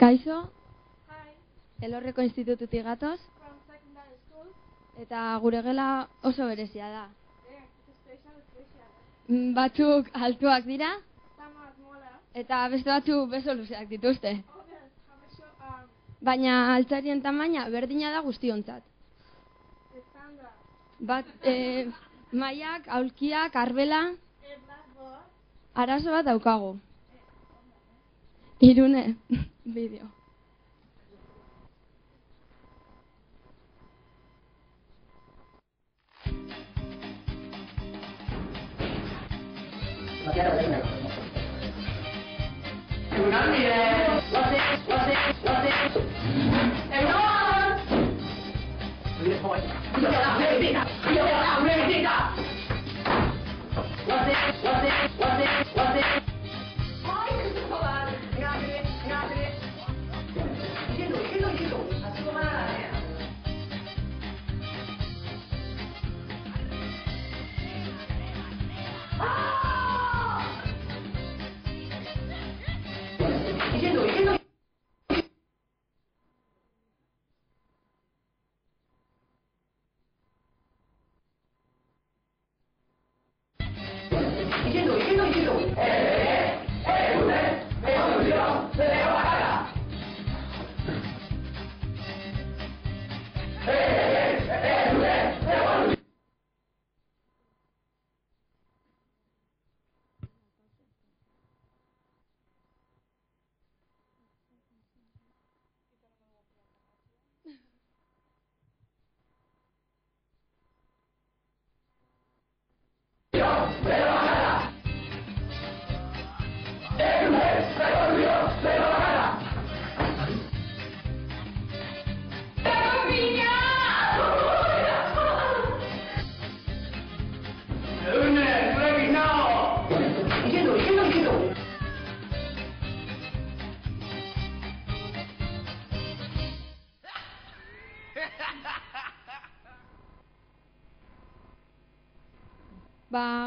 Kaixo, Hi, Elorreko institututik gatoz, from secondary school. eta gure gela oso berezia da. It's special. Batzuk altuak dira, Some are smaller. eta beste batzuk beso luzeak dituzte. Others have a short arm. Baina altzarien tamaina berdina da guztiontzat. It's Sandra. Maiak, aulkiak, arbela, A blackboard. arazo bat daukagu. Irune, bideo.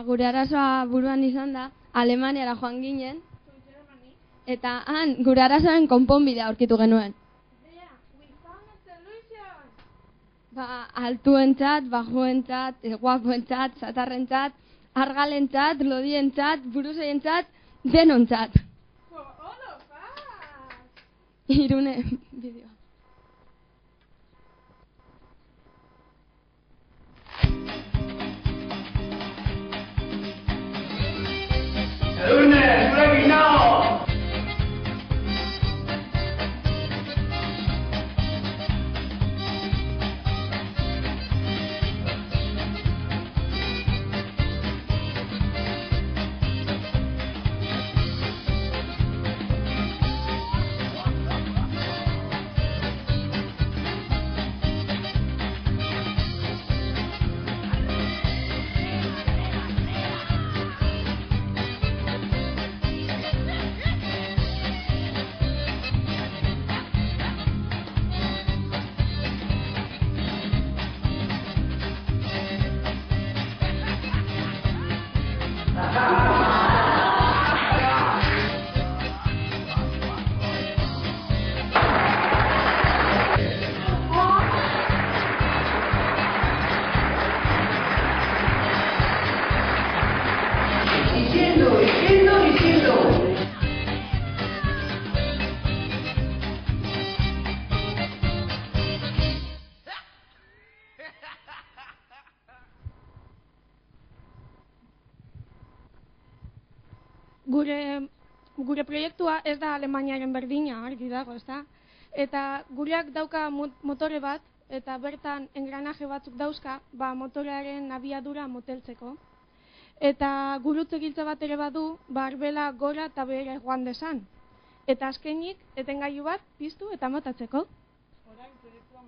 Gure arazoa buruan izan da, Alemaniara joan ginen, To Germany. eta han gure arazoen konponbidea aurkitu genuen. There, we found a solution. Altuentzat, bajuentzat, guapoentzat, zatarrentzat, argalentzat, lodientzat, buruzeientzat, denontzat. For all of us. Irune, bideo. Gure proiektua ez da Alemaniaren berdina, argi dago, ezta? Eta gureak dauka motore bat, eta bertan engranaje batzuk dauzka, motorearen abiadura moteltzeko. Eta gurutze giltza bat ere badu, arbela gora eta behera joan desan. Eta azkenik, etengailu bat piztu eta motatzeko. Orain proiektuan